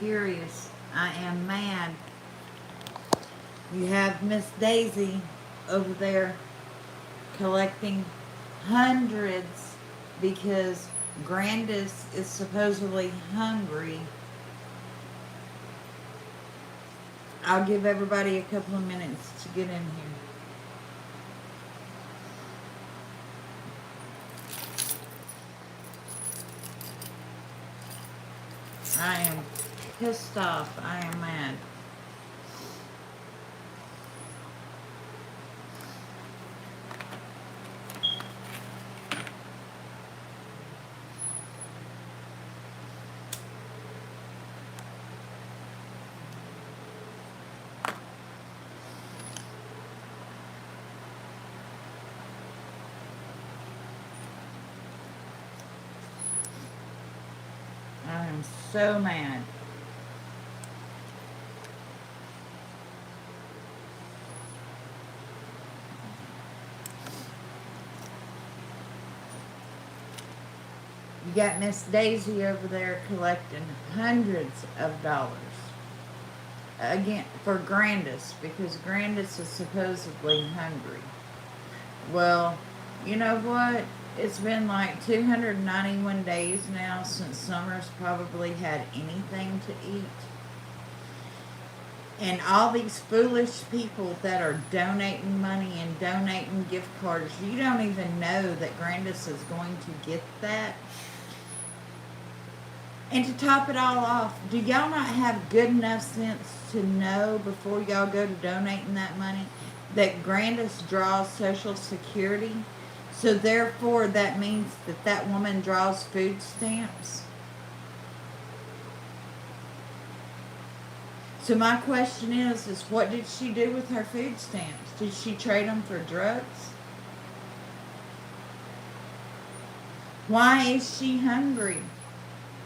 furious. I am mad. You have Miss Daisy over there collecting hundreds because Grandis is supposedly hungry. I'll give everybody a couple of minutes to get in here. I am pissed off. I am mad. I am so mad. You got Miss Daisy over there collecting hundreds of dollars. Again, for Grandis, because Grandis is supposedly hungry. Well, you know what? It's been like 291 days now since Summer's probably had anything to eat. And all these foolish people that are donating money and donating gift cards, you don't even know that Grandis is going to get that. And to top it all off, do y'all not have good enough sense to know before y'all go to donating that money that Grandis draws Social Security? So therefore that means that that woman draws food stamps? So my question is what did she do with her food stamps? Did she trade them for drugs? Why is she hungry?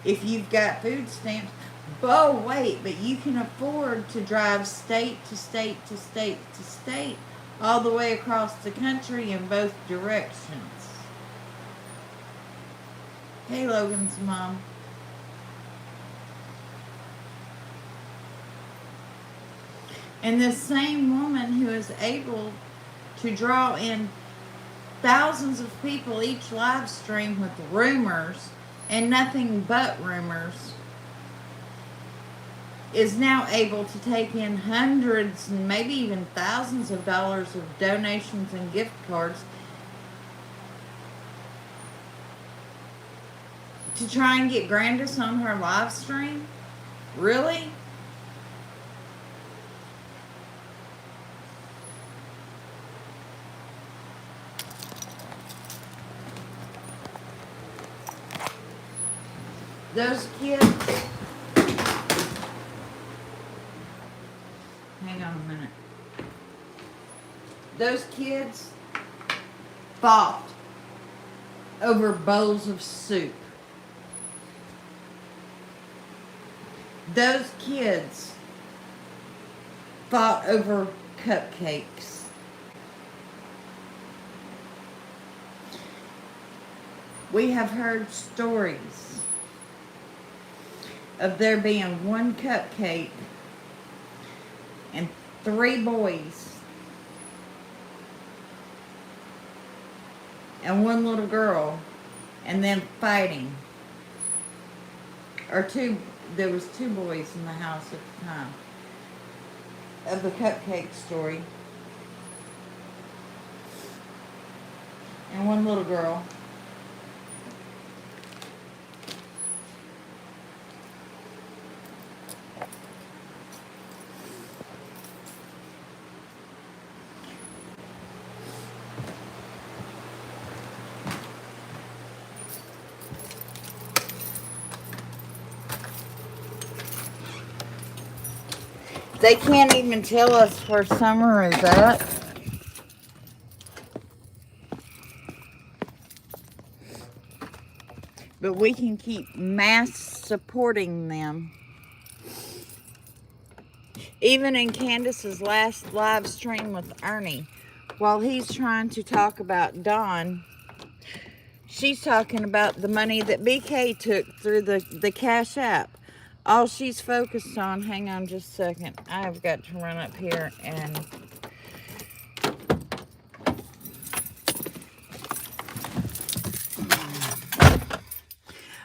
If you've got food stamps, oh wait, but you can afford to drive state to state to state to state all the way across the country in both directions. Hey, Logan's mom. And this same woman who is able to draw in thousands of people each live stream with rumors and nothing but rumors is now able to take in hundreds and maybe even thousands of dollars of donations and gift cards to try and get Grandis on her live stream? Really? Those kids, hang on a minute. Those kids fought over bowls of soup. Those kids fought over cupcakes. We have heard stories of there being one cupcake and 3 boys and 1 little girl, and then fighting. Or there was 2 boys in the house at the time of the cupcake story, and 1 little girl. They can't even tell us where Summer is at. But we can keep mass supporting them. Even in Candace's last live stream with Ernie, while he's trying to talk about Dawn, she's talking about the money that BK took through the Cash App. All she's focused on, hang on just a second. I've got to run up here and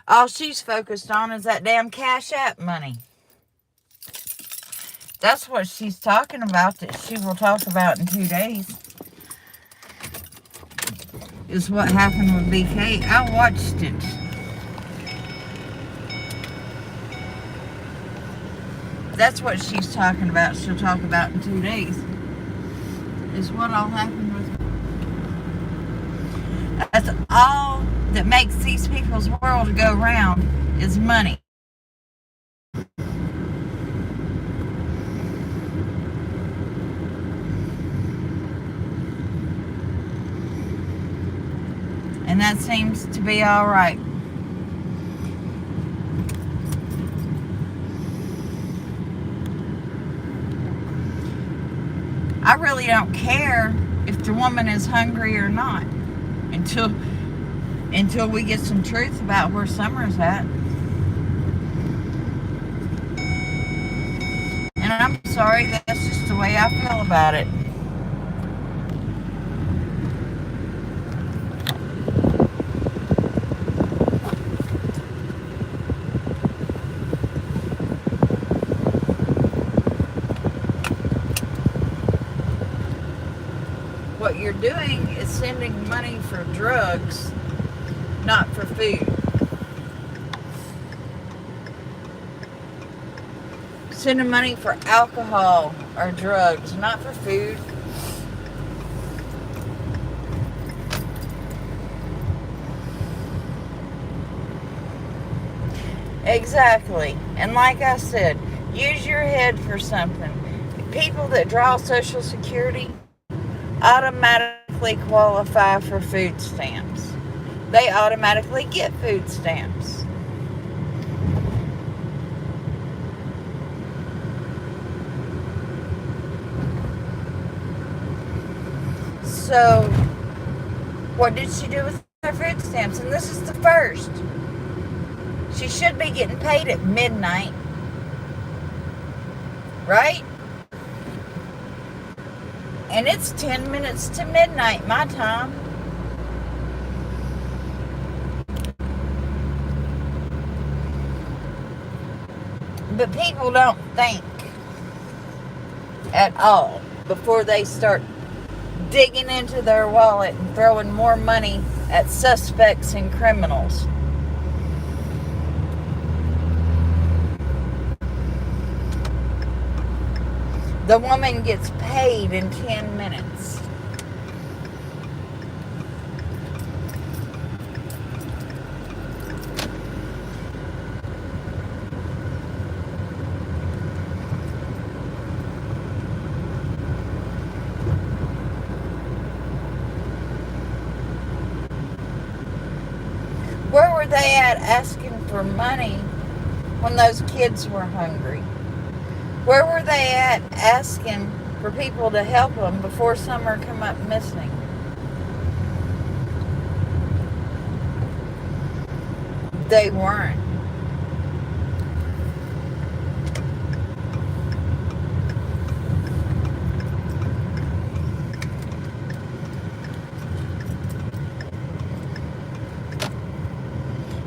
all she's focused on is that damn Cash App money. That's what she's talking about, that she will talk about in 2 days. Is what happened with BK. I watched it. That's what she's talking about. She'll talk about in 2 days. Is what all happened with. That's all that makes these people's world go round is money. And that seems to be all right. I really don't care if the woman is hungry or not until we get some truth about where Summer's at. And I'm sorry, that's just the way I feel about it. What you're doing is sending money for drugs, not for food. Sending money for alcohol or drugs, not for food. Exactly. And like I said, use your head for something. People that draw Social Security automatically qualify for food stamps. They automatically get food stamps. So, what did she do with her food stamps? And this is the first. She should be getting paid at midnight. Right? And it's 10 minutes to midnight, my time. But people don't think at all before they start digging into their wallet and throwing more money at suspects and criminals. The woman gets paid in 10 minutes. Where were they at asking for money when those kids were hungry? Where were they at asking for people to help them before Summer come up missing? They weren't.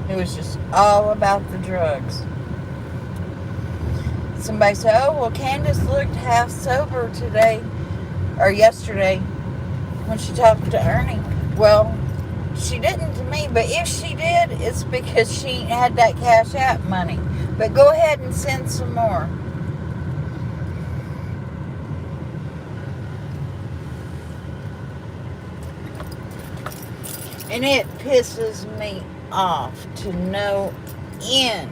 It was just all about the drugs. Somebody said, oh, well, Candace looked half sober today or yesterday when she talked to Ernie. Well, she didn't to me, but if she did, it's because she had that Cash App money. But go ahead and send some more. And it pisses me off to no end.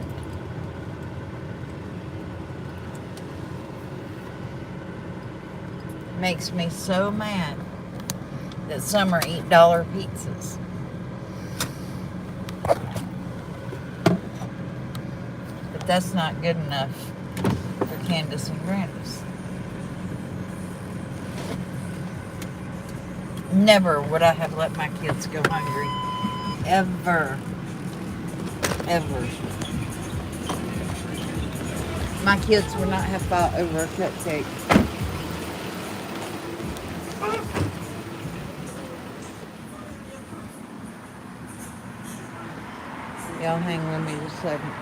Makes me so mad that Summer eat dollar pizzas. But that's not good enough for Candace and Grandis. Never would I have let my kids go hungry. Ever. Ever. My kids would not have fought over a cupcake. Y'all hang with me just a second.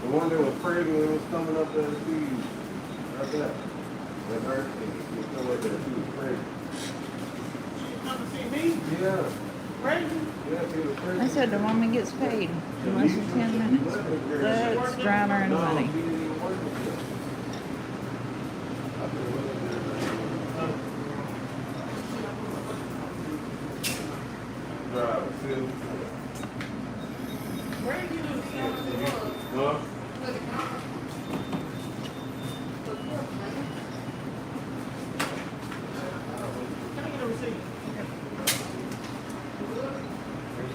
The one that was crazy when it was coming up there to see you. Right there. That nurse thing. She was coming up there. She was crazy. She come to see me? Yeah. Crazy? Yeah, she was crazy. I said the woman gets paid in less than 10 minutes. That's drown her in money. She didn't even work with you. I could've went up there. Drive, see? Where did you do the Huh? Can I get a receipt?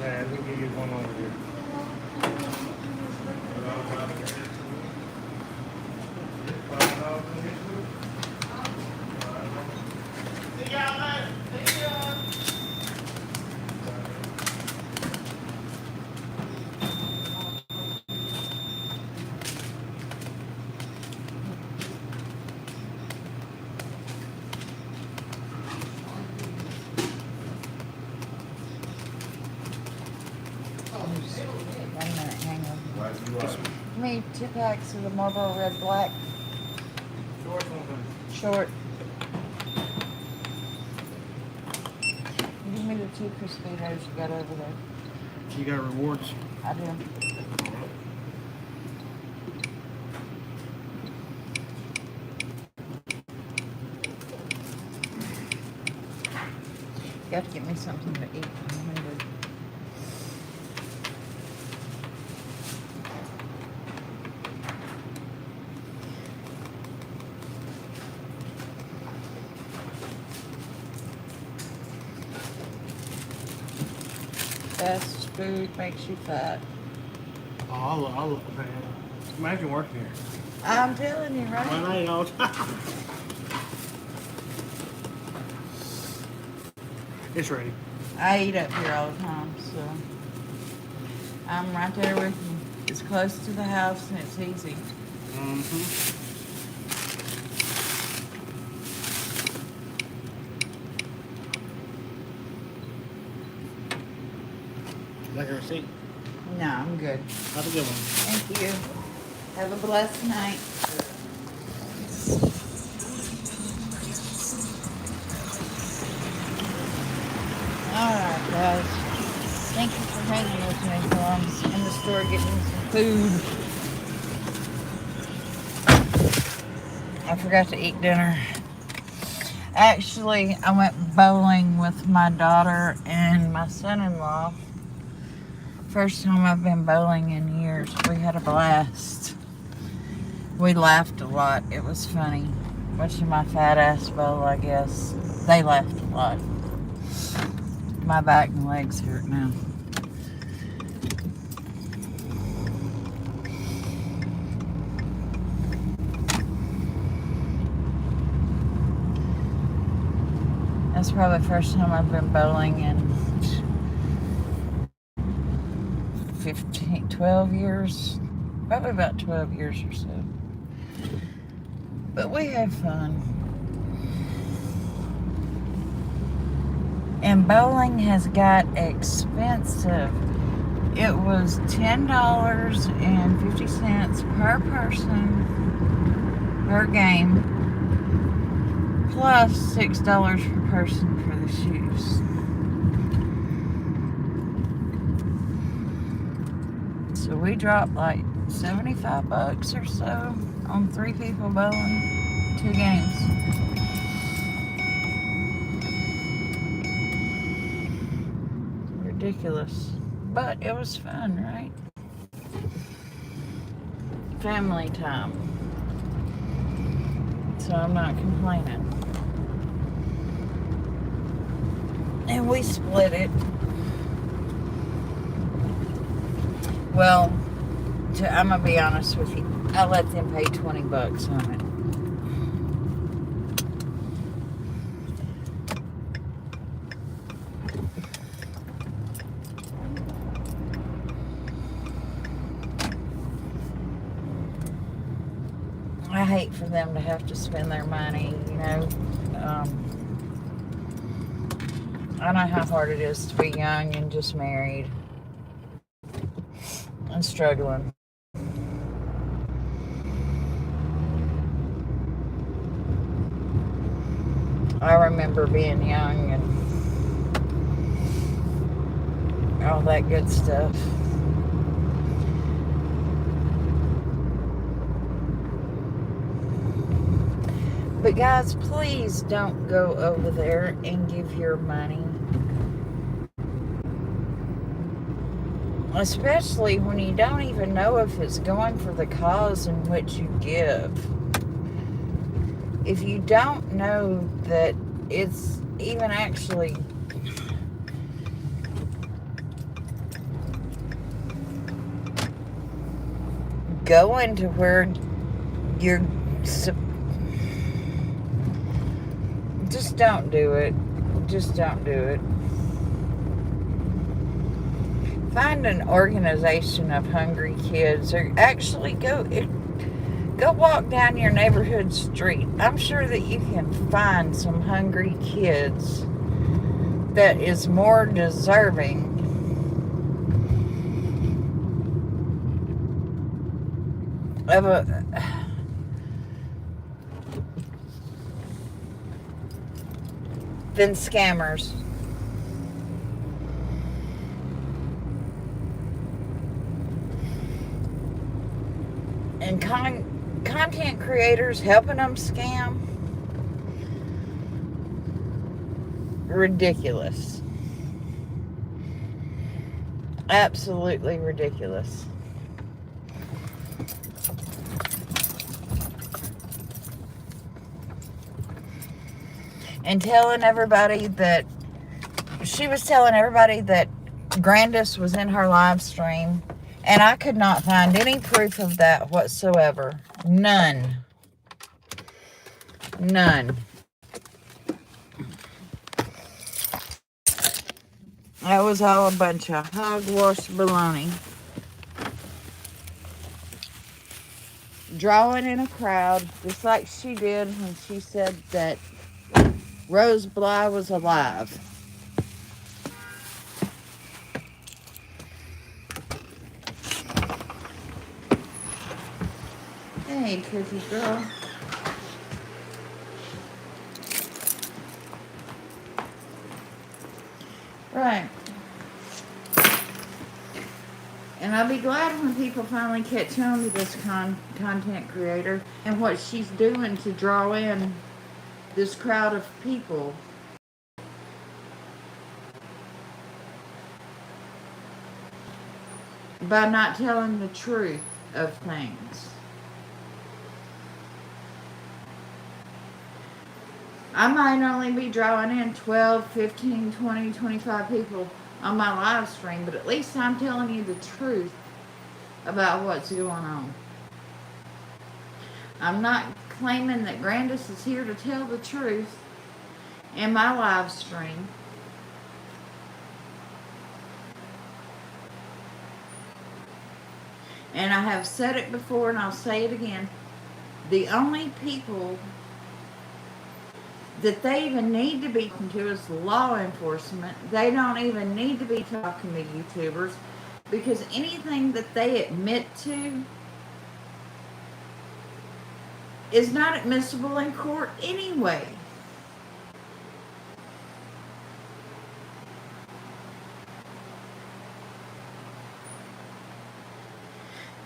Yeah, we can give you one over here. See y'all later. See ya. One minute, hang on. Why you are? Give me 2 packs of the Marlboro Red Black short. Give me the 2 Crispitos you got over there. You got rewards. I do. You have to get me something to eat. I'm hungry. Fast food makes you fat. Oh, man. Imagine working here. I'm telling you, One right? night all the time. It's ready. I eat up here all the time, so I'm right there with you. It's close to the house and it's easy. Mm-hmm. Like a receipt. No, I'm good. Have a good one. Thank you. Have a blessed night. Alright, guys. Thank you for hanging with me while I'm in the store getting some food. I forgot to eat dinner. Actually, I went bowling with my daughter and my son-in-law. First time I've been bowling in years. We had a blast. We laughed a lot. It was funny. Watching my fat ass bowl, I guess. They laughed a lot. My back and legs hurt now. That's probably the first time I've been bowling in 12 years. Probably about 12 years or so. But we had fun. And bowling has got expensive. It was $10.50 per person per game, plus $6 per person for the shoes. So we dropped like $75 or so on 3 people bowling, 2 games. Ridiculous. But it was fun, right? Family time. So I'm not complaining. And we split it. Well, I'm gonna be honest with you. I let them pay $20 on hate for them to have to spend their money, you know. I know how hard it is to be young and just married and struggling. I remember being young and all that good stuff. But guys, please don't go over there and give your money. Especially when you don't even know if it's going for the cause in which you give. If you don't know that it's even actually going to where you're, just don't do it. Just don't do it. Find an organization of hungry kids, or actually go walk down your neighborhood street. I'm sure that you can find some hungry kids that is more deserving of than scammers. And content creators helping them scam. Ridiculous. Absolutely ridiculous. And telling everybody that she was telling everybody that Grandis was in her live stream, and I could not find any proof of that whatsoever. None. That was all a bunch of hogwash baloney. Drawing in a crowd, just like she did when she said that Rose Bly was alive. Hey, cookie girl. Right. And I'll be glad when people finally catch on to this content creator and what she's doing to draw in this crowd of people. By not telling the truth of things. I might only be drawing in 12, 15, 20, 25 people on my live stream, but at least I'm telling you the truth about what's going on. I'm not claiming that Grandis is here to tell the truth in my live stream. And I have said it before and I'll say it again. The only people that they even need to be talking to is law enforcement. They don't even need to be talking to YouTubers, because anything that they admit to is not admissible in court anyway.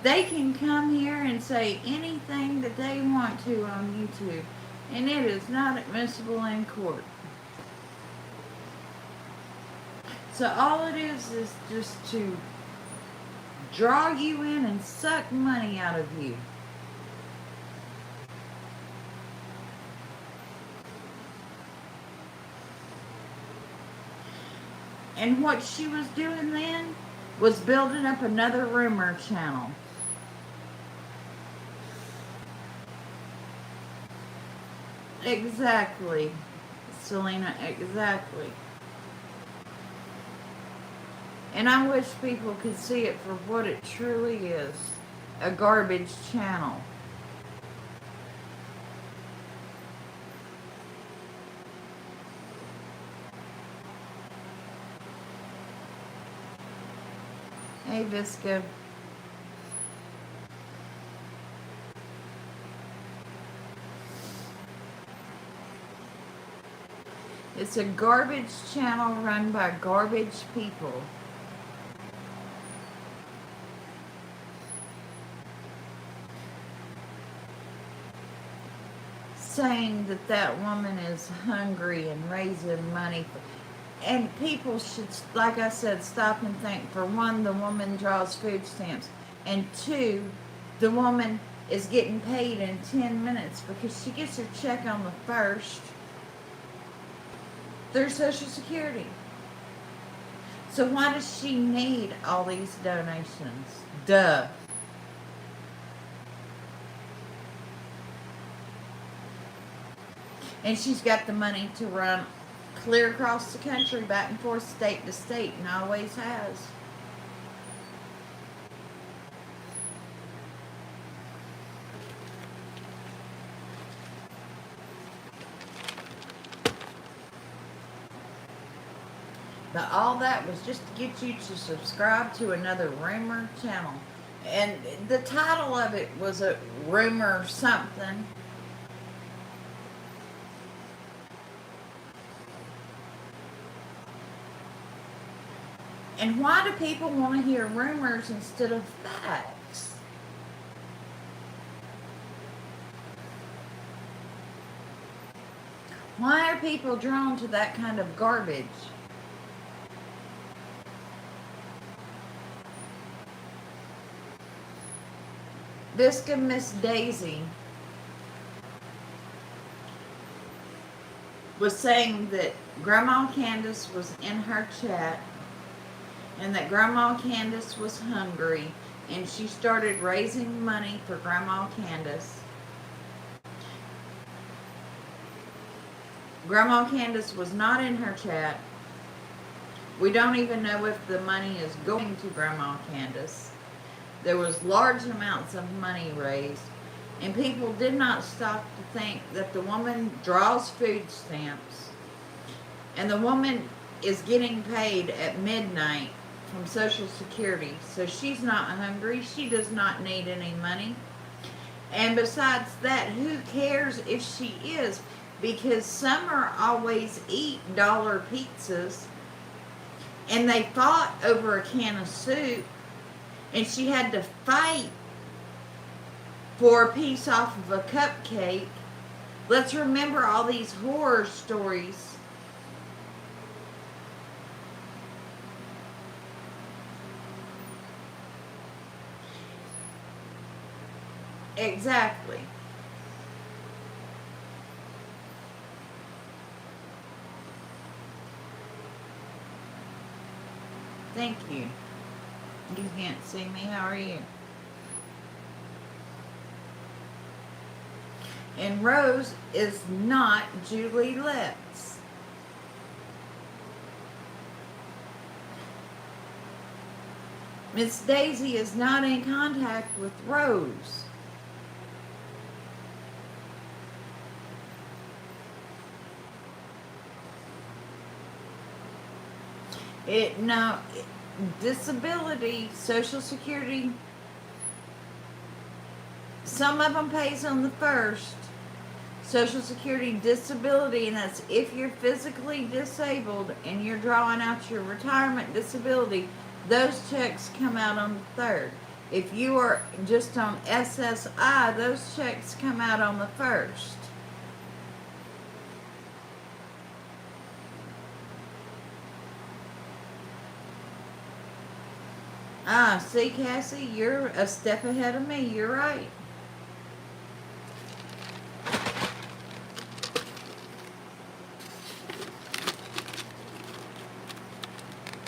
They can come here and say anything that they want to on YouTube, and it is not admissible in court. So all it is just to draw you in and suck money out of you. And what she was doing then was building up another rumor channel. Exactly, Selena, exactly. And I wish people could see it for what it truly is, a garbage channel. Hey, Visca. It's a garbage channel run by garbage people. Saying that that woman is hungry and raising money. And people should, like I said, stop and think. For one, the woman draws food stamps. And two, the woman is getting paid in 10 minutes because she gets her check on the first through Social Security. So why does she need all these donations? Duh. And she's got the money to run clear across the country, back and forth, state to state, and always has. But all that was just to get you to subscribe to another rumor channel. And the title of it was a rumor something. And why do people want to hear rumors instead of facts? Why are people drawn to that kind of garbage? Visca Miss Daisy was saying that Grandma Candace was in her chat and that Grandma Candace was hungry and she started raising money for Grandma Candace. Grandma Candace was not in her chat. We don't even know if the money is going to Grandma Candace. There was large amounts of money raised, and people did not stop to think that the woman draws food stamps, and the woman is getting paid at midnight from Social Security, so she's not hungry. She does not need any money. And besides that, who cares if she is? Because Summer always eat dollar pizzas, and they fought over a can of soup, and she had to fight for a piece off of a cupcake. Let's remember all these horror stories. Exactly. Thank you. You can't see me. How are you? And Rose is not Julie Letts. Miss Daisy is not in contact with Rose. Disability, Social Security, some of them pays on the first. Social Security disability, and that's if you're physically disabled and you're drawing out your retirement disability, those checks come out on the third. If you are just on SSI, those checks come out on the first. Ah, see, Cassie, you're a step ahead of me. You're right.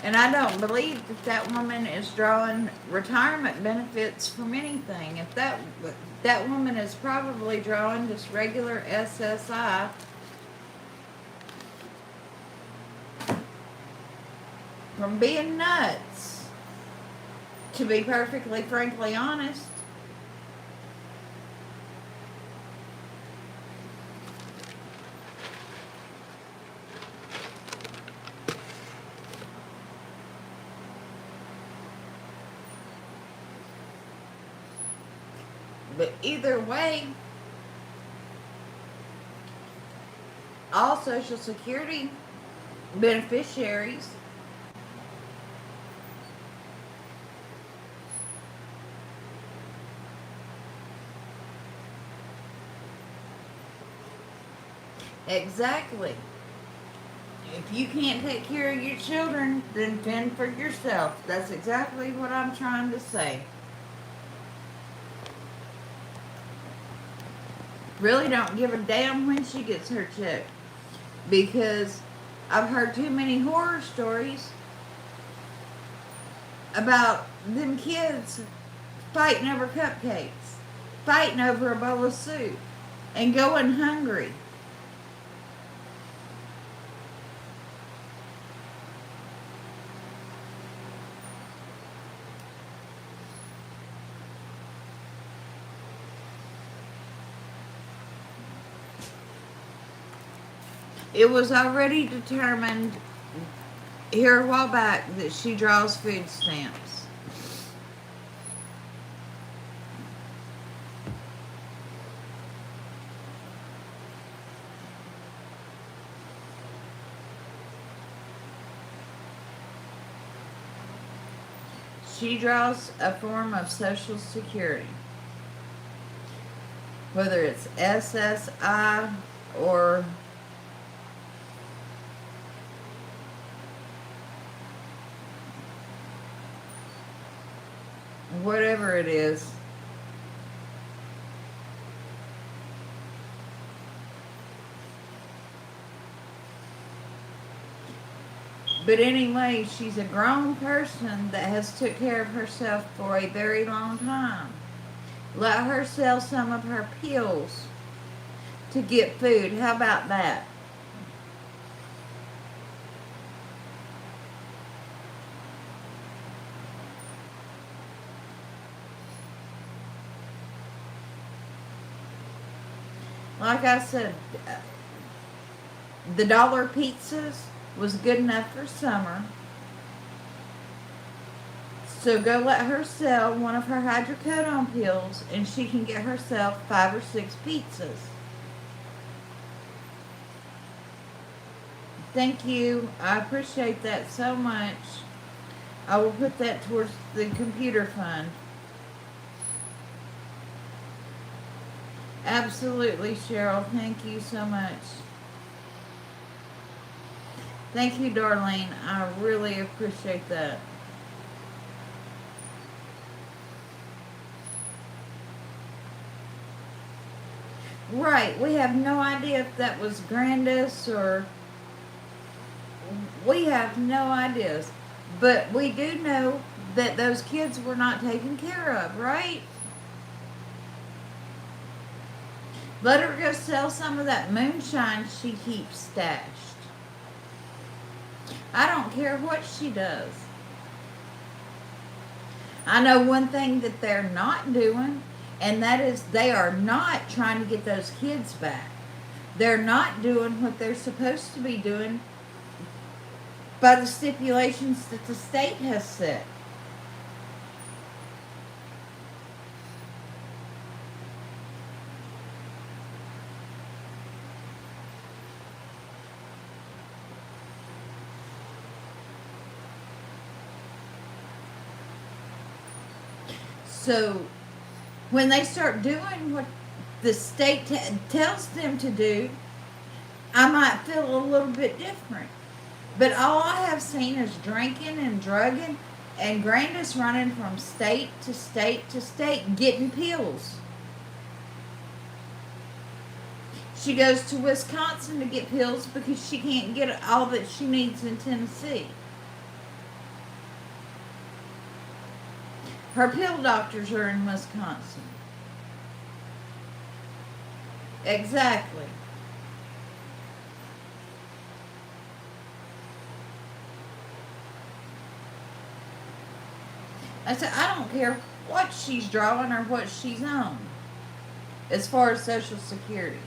And I don't believe that that woman is drawing retirement benefits from anything. If that woman is probably drawing just regular SSI. From being nuts. To be perfectly, frankly honest. But either way, all Social Security beneficiaries exactly. If you can't take care of your children, then fend for yourself. That's exactly what I'm trying to say. Really don't give a damn when she gets her check. Because I've heard too many horror stories about them kids fighting over cupcakes, fighting over a bowl of soup, and going hungry. It was already determined here a while back that she draws food stamps. She draws a form of Social Security. Whether it's SSI or whatever it is. But anyway, she's a grown person that has took care of herself for a very long time. Let her sell some of her pills to get food. How about that? Like I said, the dollar pizzas was good enough for summer. So go let her sell one of her hydrocodone pills and she can get herself 5 or 6 pizzas. Thank you. I appreciate that so much. I will put that towards the computer fund. Absolutely, Cheryl. Thank you so much. Thank you, Darlene. I really appreciate that. Right. We have no idea if that was Grandis or... We have no ideas. But we do know that those kids were not taken care of, right? Let her go sell some of that moonshine she keeps stashed. I don't care what she does. I know one thing that they're not doing, and that is they are not trying to get those kids back. They're not doing what they're supposed to be doing by the stipulations that the state has set. So when they start doing what the state tells them to do, I might feel a little bit different. But all I have seen is drinking and drugging and Grandis running from state to state to state getting pills. She goes to Wisconsin to get pills because she can't get all that she needs in Tennessee. Her pill doctors are in Wisconsin. Exactly. I said, I don't care what she's drawing or what she's on as far as Social Security.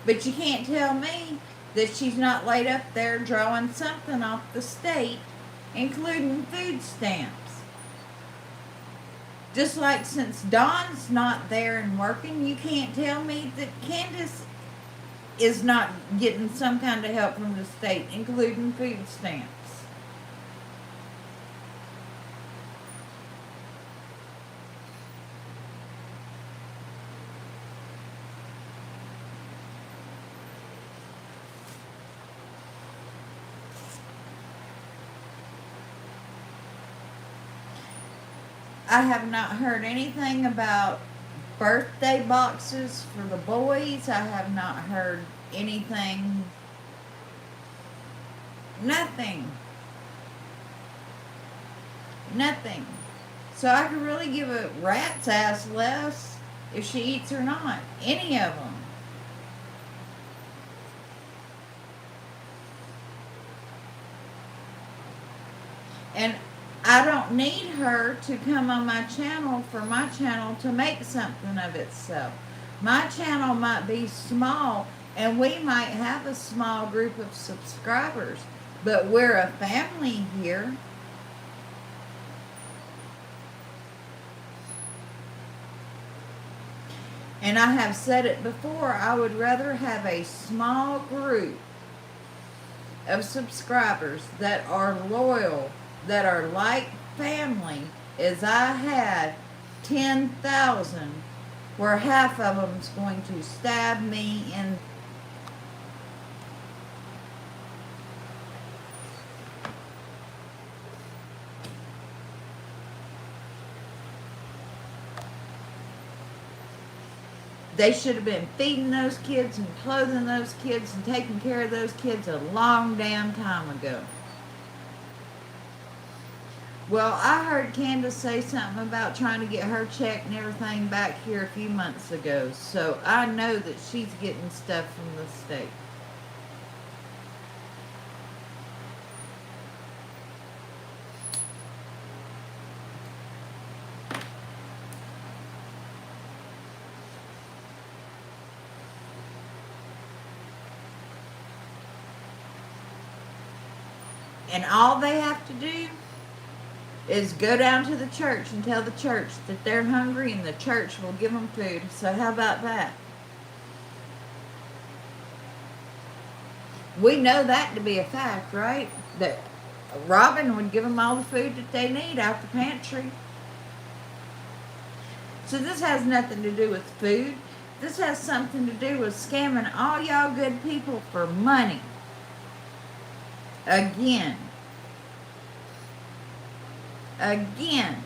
But you can't tell me that she's not laid up there drawing something off the state, including food stamps. Just like since Dawn's not there and working, you can't tell me that Candace is not getting some kind of help from the state, including food stamps. I have not heard anything about birthday boxes for the boys. I have not heard anything. Nothing. Nothing. So I could really give a rat's ass less if she eats or not. Any of them. And I don't need her to come on my channel for my channel to make something of itself. My channel might be small and we might have a small group of subscribers, but we're a family here. And I have said it before, I would rather have a small group of subscribers that are loyal, that are like family, as I had 10,000 where half of them's going to stab me in. They should have been feeding those kids and clothing those kids and taking care of those kids a long damn time ago. Well, I heard Candace say something about trying to get her check and everything back here a few months ago. So I know that she's getting stuff from the state. And all they have to do is go down to the church and tell the church that they're hungry and the church will give them food. So how about that? We know that to be a fact, right? That Robin would give them all the food that they need out the pantry. So this has nothing to do with food. This has something to do with scamming all y'all good people for money. Again. Again.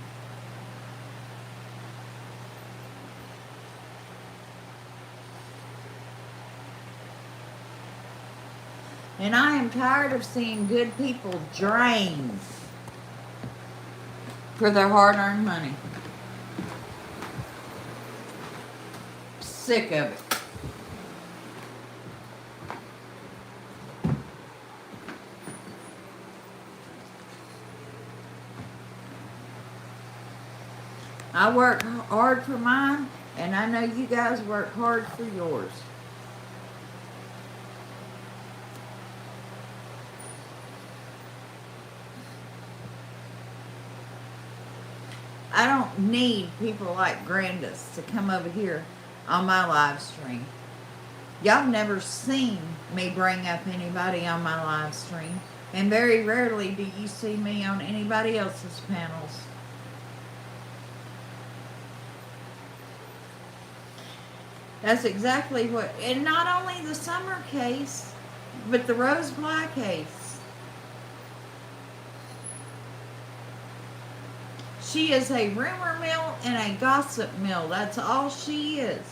And I am tired of seeing good people drained for their hard-earned money. Sick of it. I work hard for mine, and I know you guys work hard for yours. I don't need people like Grandis to come over here on my live stream. Y'all never seen me bring up anybody on my live stream, and very rarely do you see me on anybody else's panels. That's exactly what, and not only the Summer case, but the Rose Black case. She is a rumor mill and a gossip mill. That's all she is.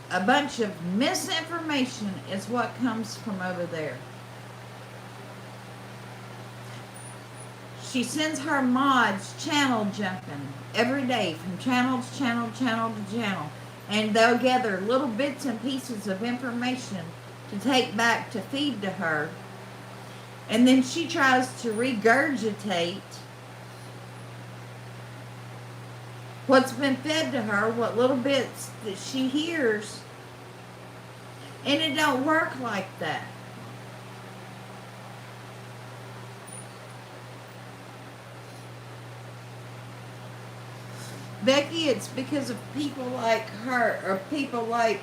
A bunch of misinformation is what comes from over there. She sends her mods channel jumping every day from channel to channel to channel. And they'll gather little bits and pieces of information to take back to feed to her. And then she tries to regurgitate what's been fed to her, what little bits that she hears, and it don't work like that. Becky, it's because of people like her, or people like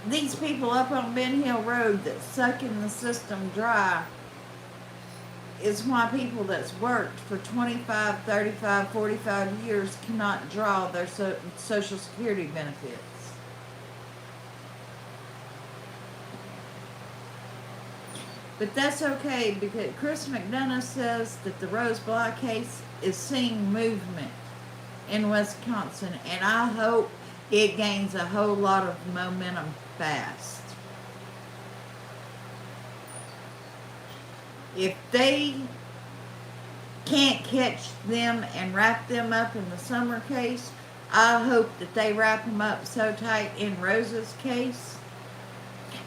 these people up on Ben Hill Road that sucking the system dry is why people that's worked for 25, 35, 45 years cannot draw their Social Security benefits. But that's okay because Chris McDonough says that the Rose Bly case is seeing movement in Wisconsin, and I hope it gains a whole lot of momentum fast. If they can't catch them and wrap them up in the Summer case, I hope that they wrap them up so tight in Rose's case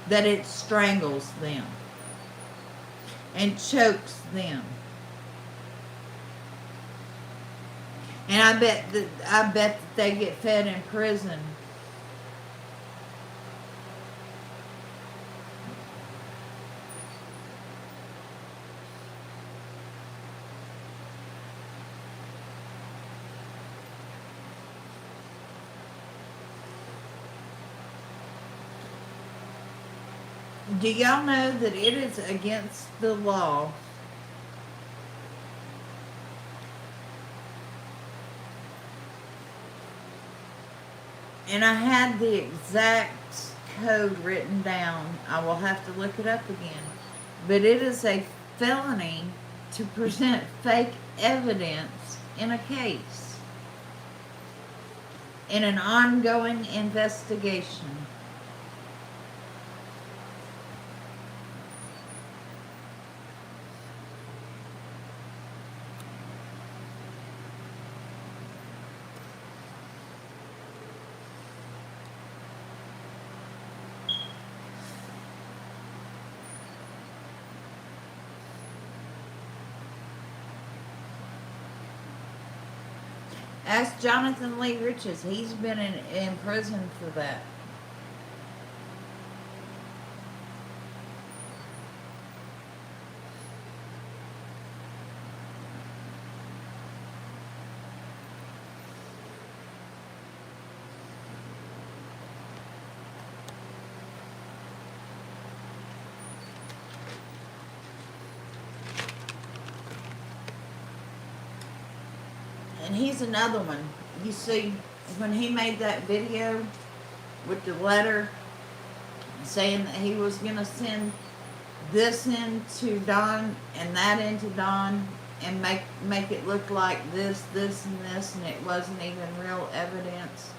that it strangles them and chokes them. And I bet that they get fed in prison. Do y'all know that it is against the law and I had the exact code written down. I will have to look it up again. But it is a felony to present fake evidence in a case in an ongoing investigation. Ask Jonathan Lee Riches. He's been in prison for that. And he's another one. You see, when he made that video with the letter saying that he was going to send this into Don and that into Don and make it look like this, this, and this, and it wasn't even real evidence.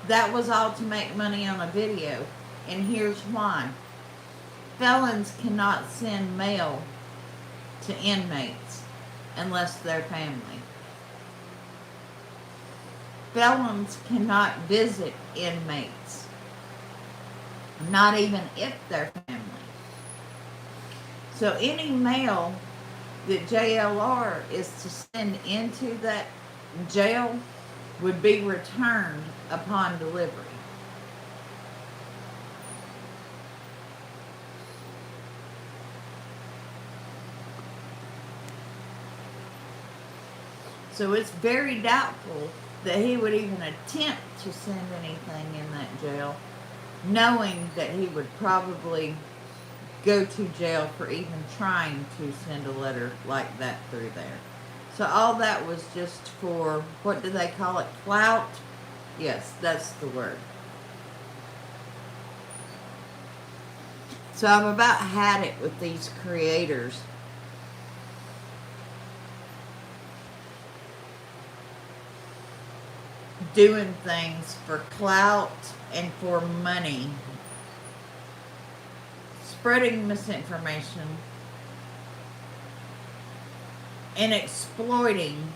That was all to make money on a video. And here's why. Felons cannot send mail to inmates unless they're family. Felons cannot visit inmates, not even if they're family. So any mail that JLR is to send into that jail would be returned upon delivery. So it's very doubtful that he would even attempt to send anything in that jail, knowing that he would probably go to jail for even trying to send a letter like that through there. So all that was just for, what do they call it, clout? Yes, that's the word. So I've about had it with these creators. Doing things for clout and for money. Spreading misinformation. And exploiting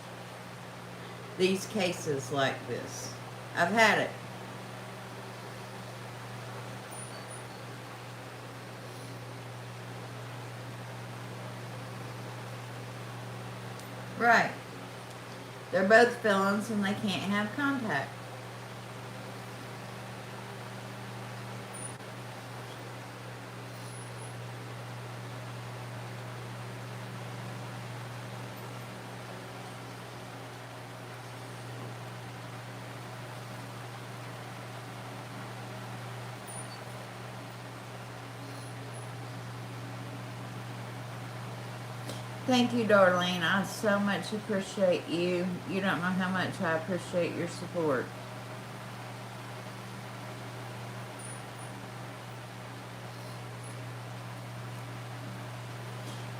these cases like this. I've had it. Right. They're both felons and they can't have contact. Thank you, Darlene. I so much appreciate you. You don't know how much I appreciate your support.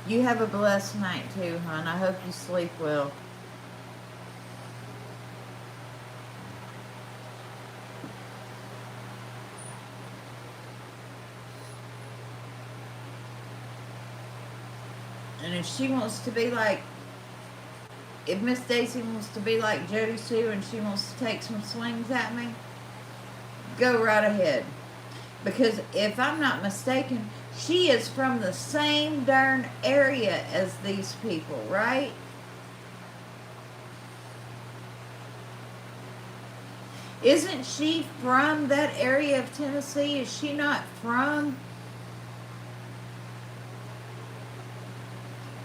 You have a blessed night too, hon. I hope you sleep well. And if she wants to be like, if Miss Daisy wants to be like Jody Sue and she wants to take some swings at me, go right ahead. Because if I'm not mistaken, she is from the same darn area as these people, right? Isn't she from that area of Tennessee? Is she not from?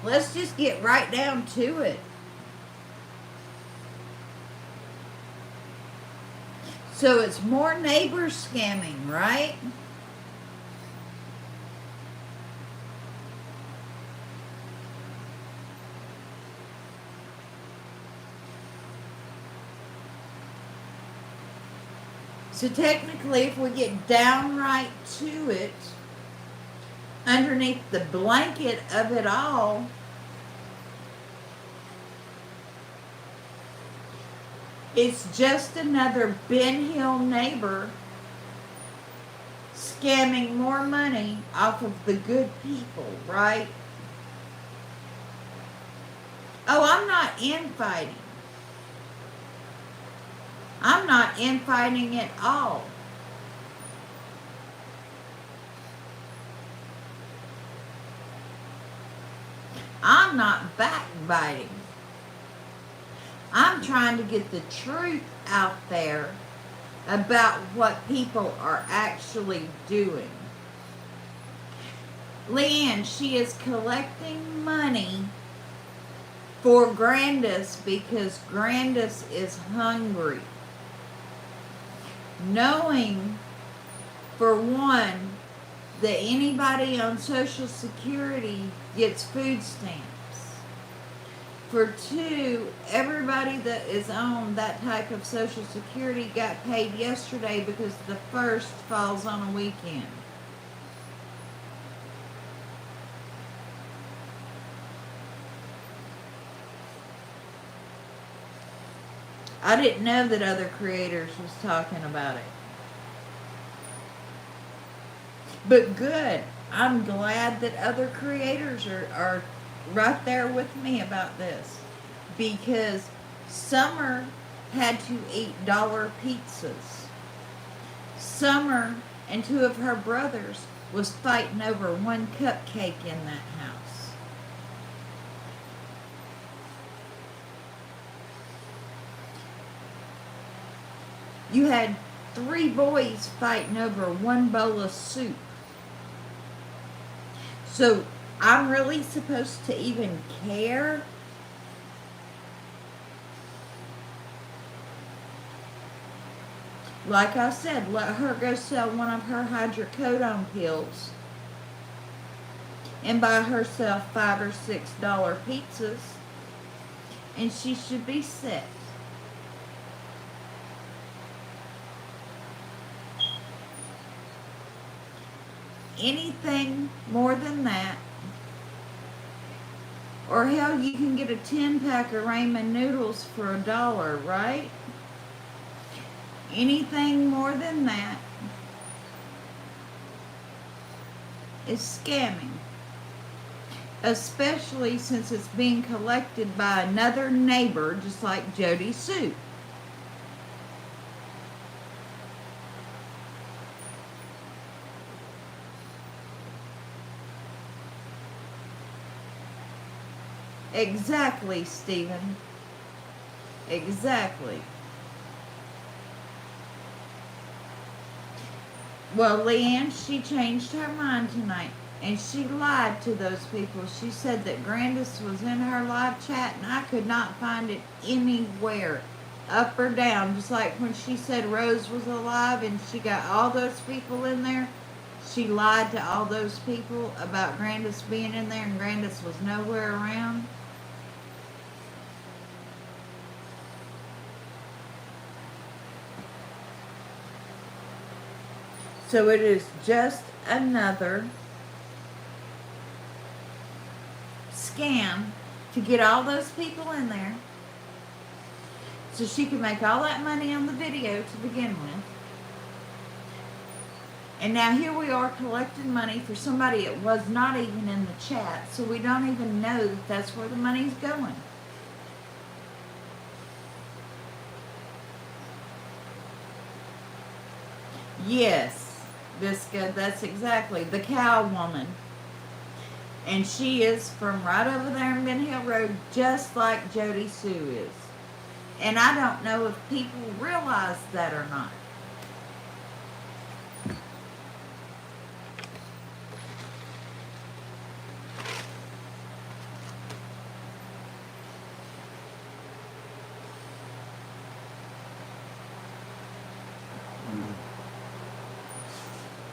Let's just get right down to it. So it's more neighbors scamming, right? So technically, if we get downright to it, underneath the blanket of it all, it's just another Ben Hill neighbor scamming more money off of the good people, right? Oh, I'm not infighting. I'm not infighting at all. I'm not backbiting. I'm trying to get the truth out there about what people are actually doing. Leanne, she is collecting money for Grandis because Grandis is hungry. Knowing, for one, that anybody on Social Security gets food stamps. For two, everybody that is on that type of Social Security got paid yesterday because the first falls on a weekend. I didn't know that other creators was talking about it. But good. I'm glad that other creators are right there with me about this. Because Summer had to eat dollar pizzas. Summer and two of her brothers was fighting over one cupcake in that house. You had 3 boys fighting over one bowl of soup. So I'm really supposed to even care? Like I said, let her go sell one of her hydrocodone pills and buy herself $5 or $6 pizzas, and she should be set. Anything more than that, or hell, you can get a 10-pack of ramen noodles for $1, right? Anything more than that is scamming. Especially since it's being collected by another neighbor, just like Jody Sue. Exactly, Stephen. Exactly. Well, Leanne, she changed her mind tonight. And she lied to those people. She said that Grandis was in her live chat and I could not find it anywhere. Up or down. Just like when she said Rose was alive and she got all those people in there. She lied to all those people about Grandis being in there and Grandis was nowhere around. So it is just another scam to get all those people in there so she could make all that money on the video to begin with. And now here we are collecting money for somebody that was not even in the chat, so we don't even know that that's where the money's going. Yes, Bisca, that's exactly the cow woman. And she is from right over there in Ben Hill Road, just like Jody Sue is. And I don't know if people realize that or not.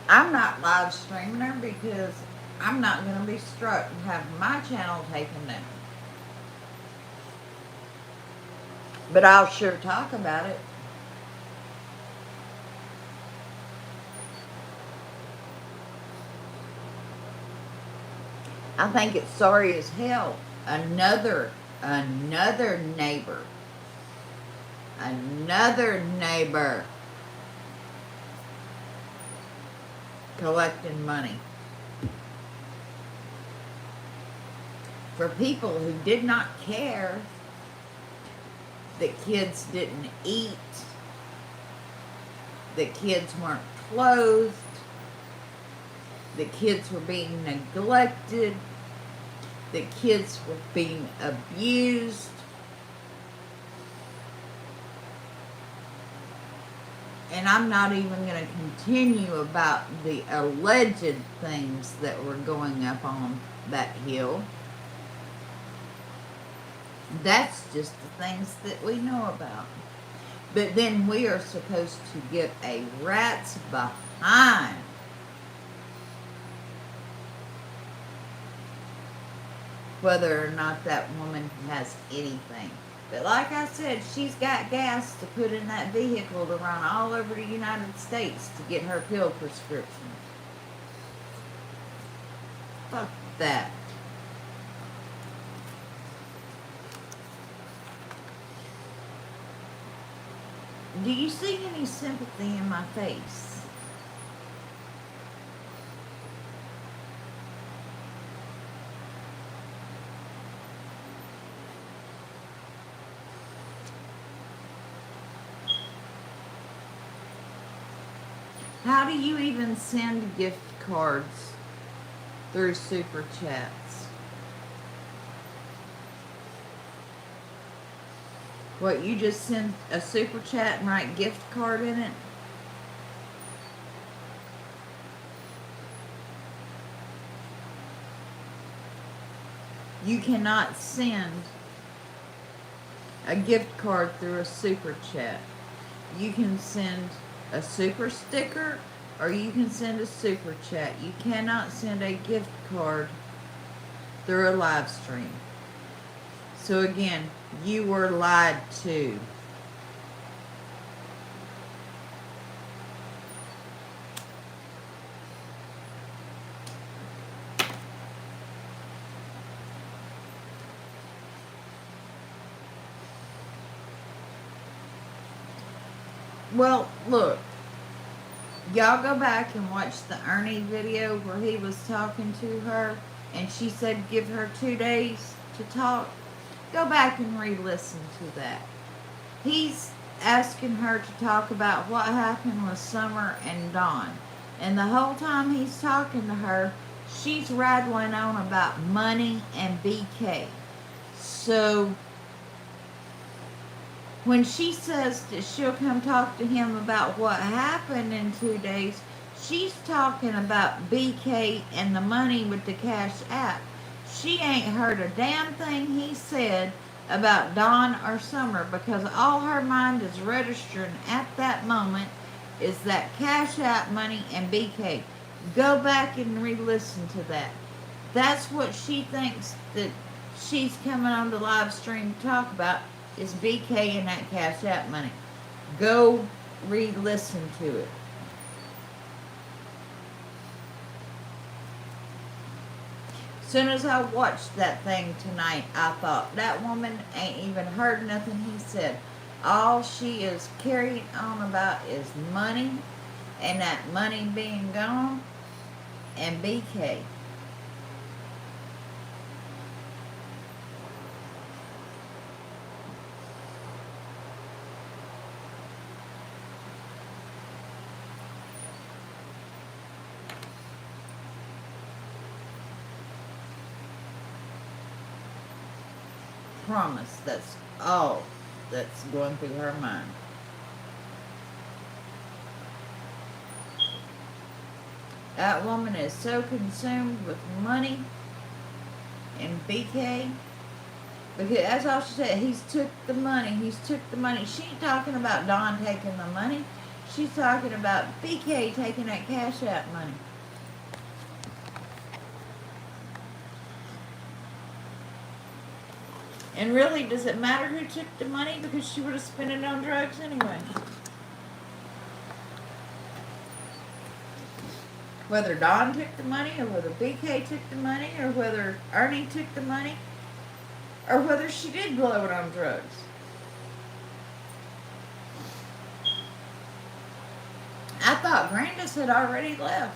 I'm not live streaming her because I'm not going to be struck and have my channel taken down. But I'll sure talk about it. I think it's sorry as hell. Another neighbor collecting money for people who did not care that kids didn't eat, that kids weren't clothed, that kids were being neglected, that kids were being abused. And I'm not even going to continue about the alleged things that were going up on that hill. That's just the things that we know about. But then we are supposed to give a rat's behind whether or not that woman has anything. But like I said, she's got gas to put in that vehicle to run all over the United States to get her pill prescription. Fuck that. Do you see any sympathy in my face? How do you even send gift cards through super chats? What, you just send a super chat and write gift card in it? You cannot send a gift card through a super chat. You can send a super sticker or you can send a super chat. You cannot send a gift card through a live stream. So again, you were lied to. Well, look, y'all go back and watch the Ernie video where he was talking to her and she said give her 2 days to talk. Go back and re-listen to that. He's asking her to talk about what happened with Summer and Dawn. And the whole time he's talking to her, she's rattling on about money and BK. So when she says that she'll come talk to him about what happened in 2 days, she's talking about BK and the money with the cash app. She ain't heard a damn thing he said about Dawn or Summer, because all her mind is registering at that moment is that cash app money and BK. Go back and re-listen to that. That's what she thinks that she's coming on the live stream to talk about, is BK and that cash app money. Go re-listen to it. Soon as I watched that thing tonight, I thought, that woman ain't even heard nothing he said. All she is carrying on about is money, and that money being gone, and BK. Promise, that's all that's going through her mind. That woman is so consumed with money and BK, because that's all she said. He's took the money. She ain't talking about Dawn taking the money. She's talking about BK taking that cash app money. And really, does it matter who took the money? Because she would have spent it on drugs anyway. Whether Dawn took the money, or whether BK took the money, or whether Ernie took the money, or whether she did blow it on drugs. I thought Grandis had already left.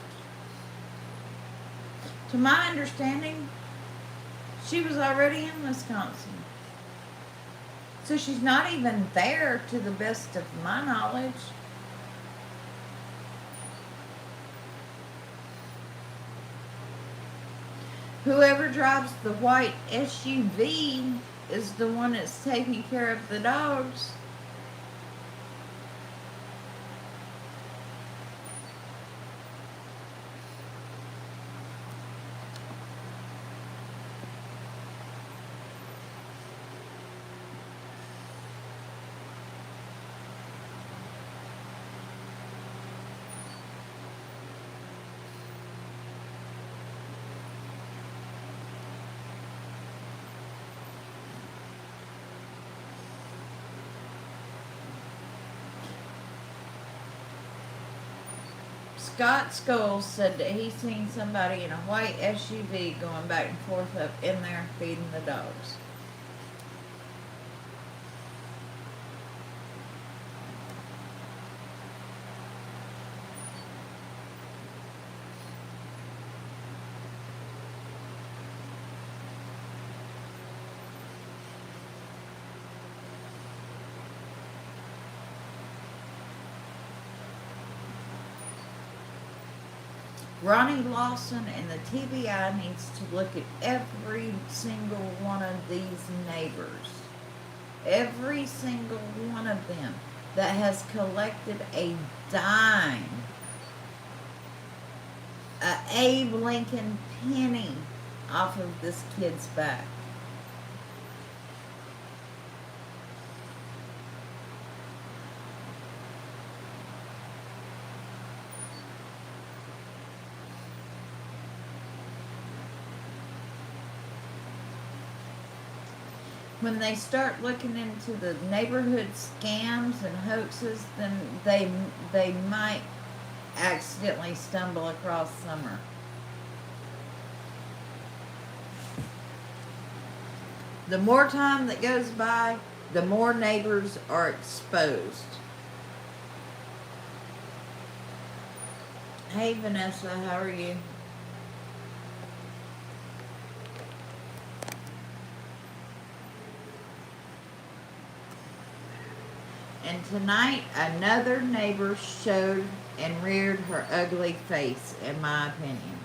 To my understanding, she was already in Wisconsin. So she's not even there, to the best of my knowledge. Whoever drives the white SUV is the one that's taking care of the dogs. Scott Scholes said that he seen somebody in a white SUV going back and forth up in there feeding the dogs. Ronnie Lawson and the TBI needs to look at every single one of these neighbors. Every single one of them that has collected a dime, a Abe Lincoln penny off of this kid's back. When they start looking into the neighborhood scams and hoaxes, then they might accidentally stumble across Summer. The more time that goes by, the more neighbors are exposed. Hey Vanessa, how are you? And tonight, another neighbor showed and reared her ugly face, in my opinion.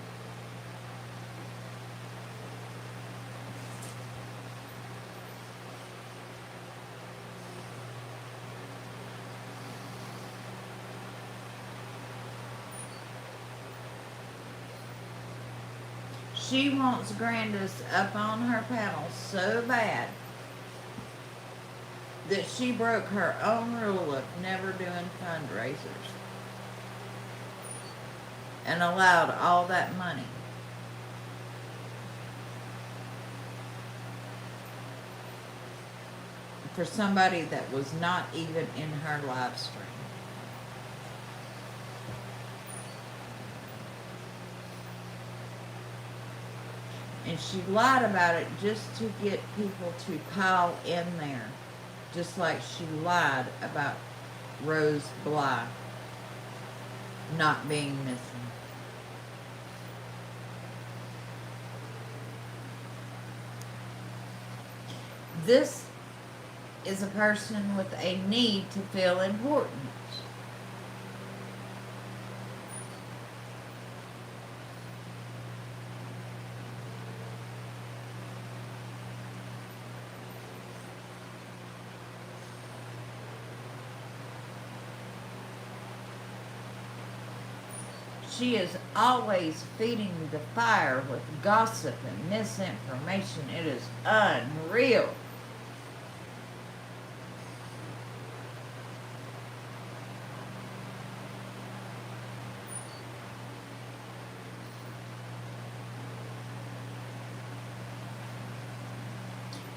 She wants Grandis up on her panel so bad that she broke her own rule of never doing fundraisers and allowed all that money. For somebody that was not even in her live stream. And she lied about it just to get people to pile in there. Just like she lied about Rose Bly not being missing. This is a person with a need to feel important. She is always feeding the fire with gossip and misinformation. It is unreal.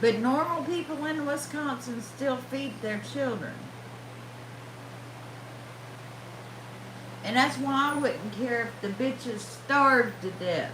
But normal people in Wisconsin still feed their children. And that's why I wouldn't care if the bitches starved to death.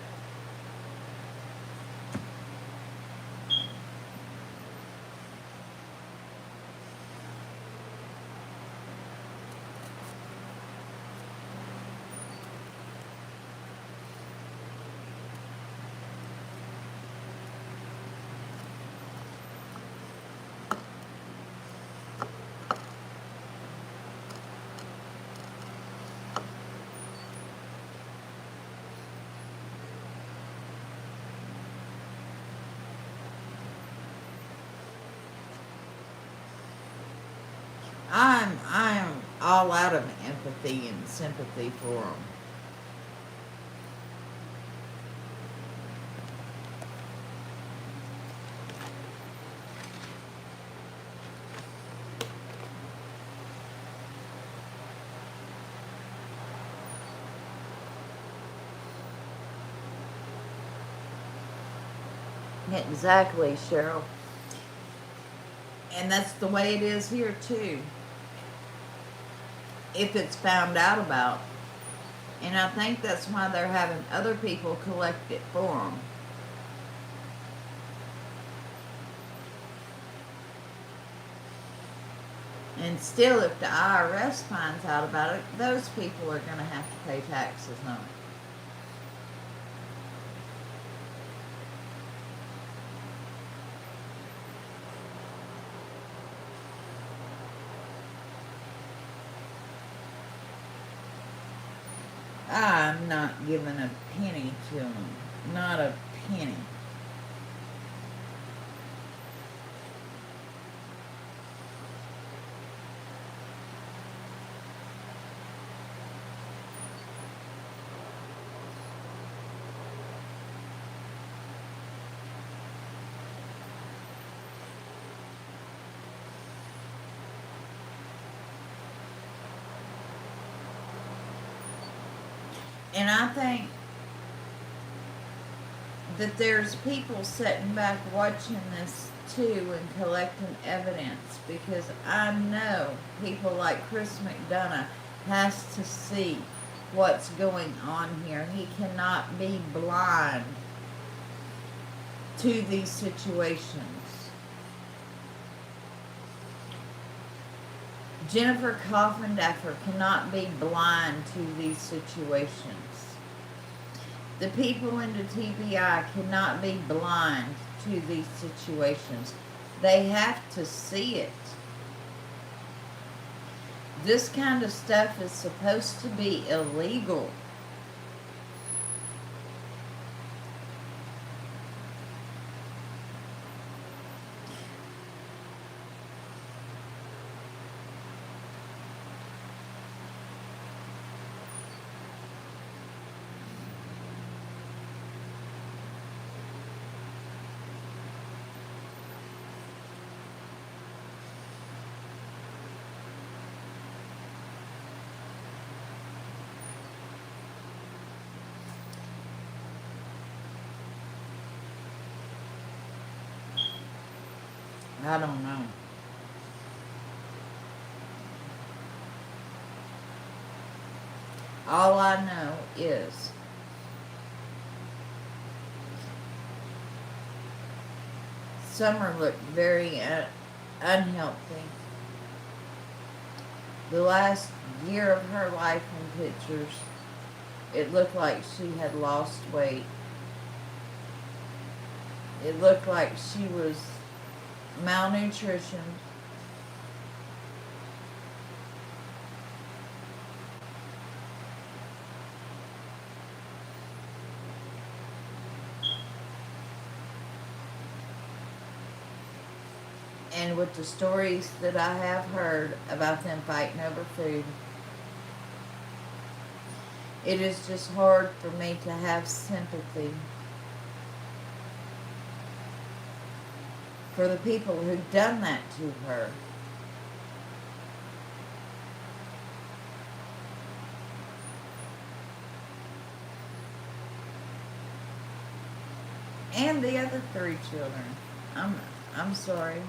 I'm all out of empathy and sympathy for them. Exactly, Cheryl. And that's the way it is here too. If it's found out about. And I think that's why they're having other people collect it for them. And still, if the IRS finds out about it, those people are going to have to pay taxes on it. I'm not giving a penny to them. Not a penny. And I think that there's people sitting back watching this too and collecting evidence, because I know people like Chris McDonough has to see what's going on here. He cannot be blind to these situations. Jennifer Coffindaffer cannot be blind to these situations. The people in the TBI cannot be blind to these situations. They have to see it. This kind of stuff is supposed to be illegal. I don't know. All I know is Summer looked very unhealthy. The last year of her life in pictures, it looked like she had lost weight. It looked like she was malnutrition. And with the stories that I have heard about them fighting over food, it is just hard for me to have sympathy for the people who've done that to her. And the other 3 children. I'm sorry.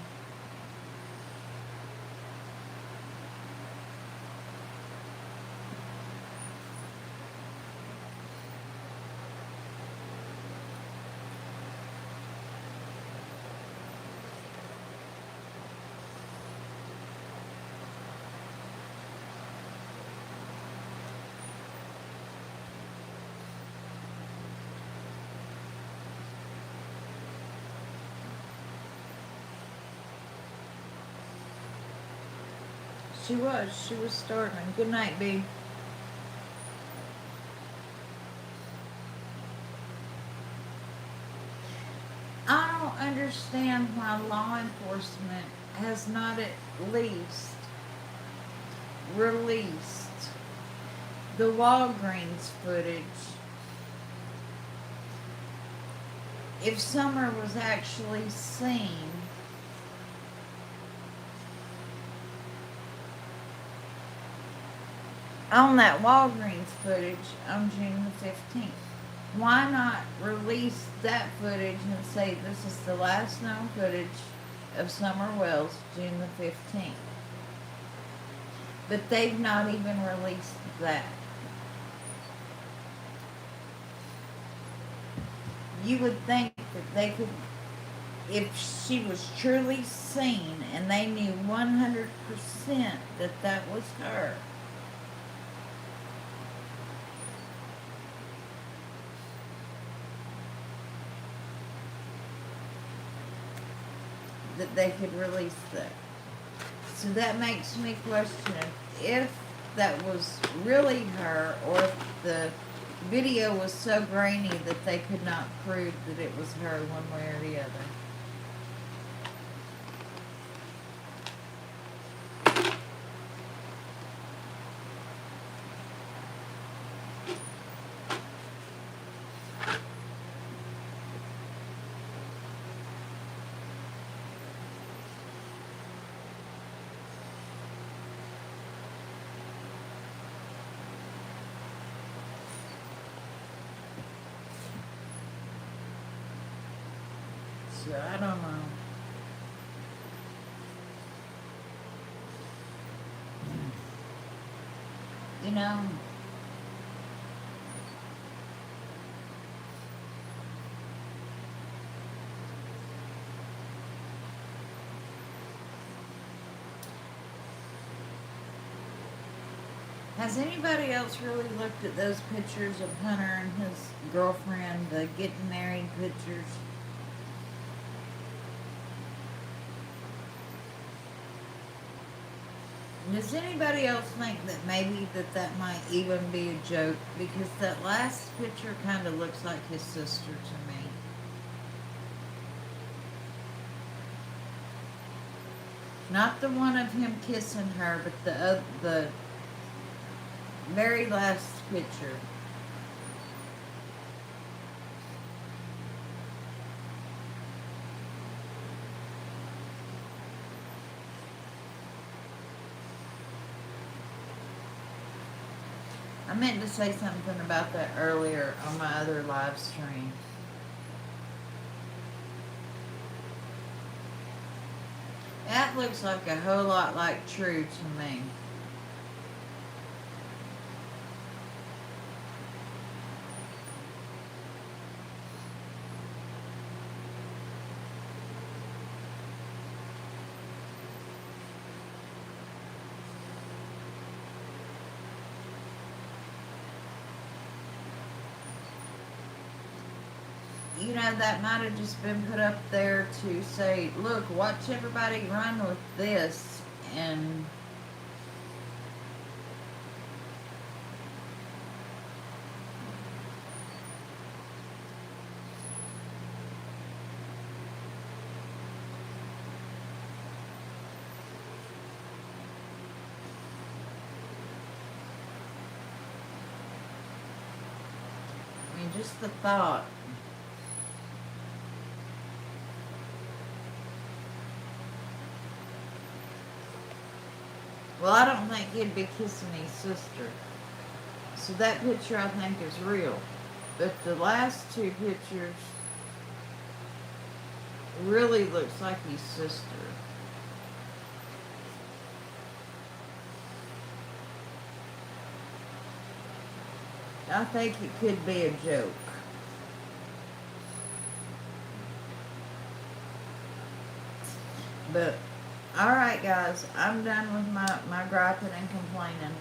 She was starving. Good night, babe. I don't understand why law enforcement has not at least released the Walgreens footage. If Summer was actually seen on that Walgreens footage on June the 15th. Why not release that footage and say this is the last known footage of Summer Wells, June the 15th? But they've not even released that. You would think that they could, if she was truly seen and they knew 100% that that was her, that they could release that. So that makes me question if that was really her, or if the video was so grainy that they could not prove that it was her one way or the other. So I don't know. You know, has anybody else really looked at those pictures of Hunter and his girlfriend, the getting married pictures? Does anybody else think that maybe that might even be a joke? Because that last picture kind of looks like his sister to me. Not the one of him kissing her, but the very last picture. I meant to say something about that earlier on my other live stream. That looks like a whole lot like true to me. You know, that might have just been put up there to say, look, watch everybody run with this, and I mean, just the thought. Well, I don't think he'd be kissing his sister. So that picture I think is real. But the last two pictures really looks like his sister. I think it could be a joke. But, alright guys, I'm done with my griping and complaining.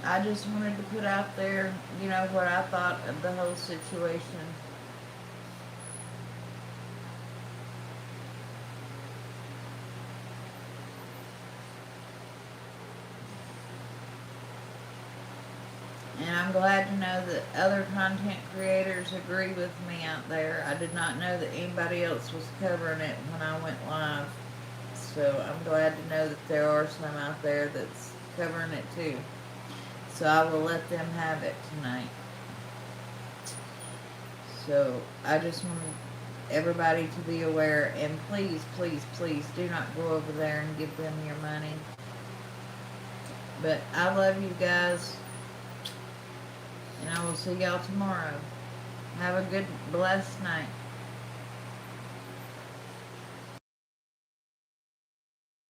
I just wanted to put out there, you know, what I thought of the whole situation. And I'm glad to know that other content creators agree with me out there. I did not know that anybody else was covering it when I went live. So I'm glad to know that there are some out there that's covering it too. So I will let them have it tonight. So I just want everybody to be aware, and please, please, please do not go over there and give them your money. But I love you guys, and I will see y'all tomorrow. Have a good, blessed night.